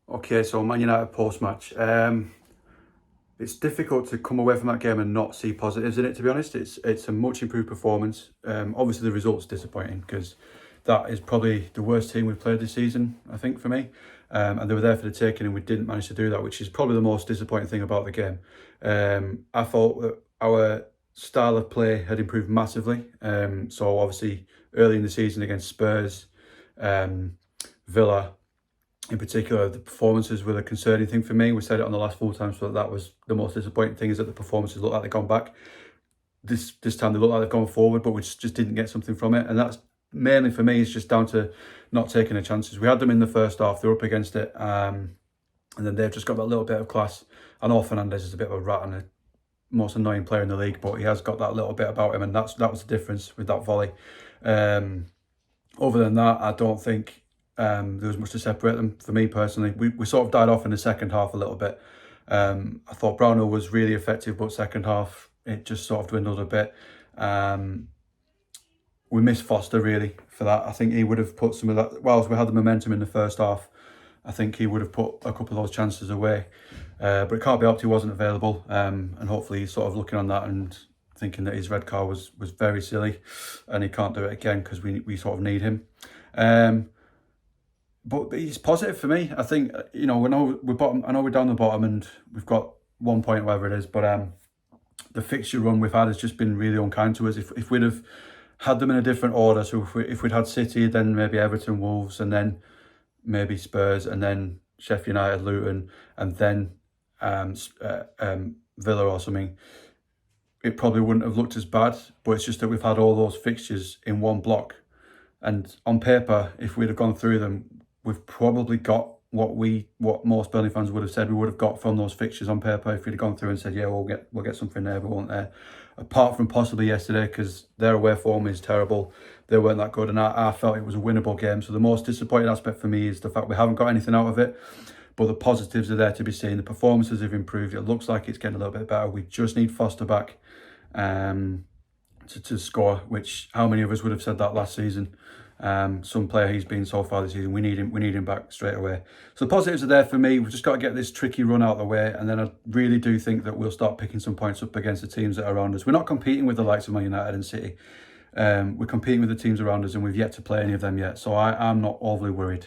Okay, so Man United post-match. It's difficult to come away from that game and not see positives in it, to be honest. It's a much improved performance. Obviously, the result's disappointing because that is probably the worst team we've played this season, I think, for me. And they were there for the taking, and we didn't manage to do that, which is probably the most disappointing thing about the game. I thought that our style of play had improved massively. So obviously, early in the season against Spurs, Villa, in particular, the performances were the concerning thing for me. We said it on the last full time, so that was the most disappointing thing, is that the performances look like they've gone back. This time they look like they've gone forward, but we just didn't get something from it. And that's mainly for me, is just down to not taking the chances. We had them in the first half, they were up against it, and then they've just got that little bit of class. I know Fernandes is a bit of a rat and the most annoying player in the league, but he has got that little bit about him, and that was the difference with that volley. Other than that, I don't think there was much to separate them for me personally. We sort of died off in the second half a little bit. I thought Brownhill was really effective, but second half it just sort of dwindled a bit. We missed Foster really for that. I think he would have put some of that, whilst we had the momentum in the first half, I think he would have put a couple of those chances away. But it can't be helped, he wasn't available. And hopefully he's sort of looking on that and thinking that his red card was very silly and he can't do it again, because we sort of need him. But he's positive for me. I think, we know we're bottom. I know we're down the bottom and we've got 1 point, whatever it is. But the fixture run we've had has just been really unkind to us. If we'd have had them in a different order, so if we'd had City, then maybe Everton, Wolves, and then maybe Spurs, and then Sheffield United, Luton, and then Villa or something, it probably wouldn't have looked as bad. But it's just that we've had all those fixtures in one block, and on paper, if we'd have gone through them, we've probably got what most Burnley fans would have said we would have got from those fixtures on paper. If we'd have gone through and said, yeah, we'll get something there, but we weren't there. Apart from possibly yesterday, because their away form is terrible. They weren't that good, and I felt it was a winnable game. So the most disappointing aspect for me is the fact we haven't got anything out of it. But the positives are there to be seen. The performances have improved. It looks like it's getting a little bit better. We just need Foster back to score, which how many of us would have said that last season? Some player he's been so far this season, we need him back straight away. So the positives are there for me. We've just got to get this tricky run out of the way, and then I really do think that we'll start picking some points up against the teams that are around us. We're not competing with the likes of Man United and City. We're competing with the teams around us, and we've yet to play any of them yet. So I'm not overly worried.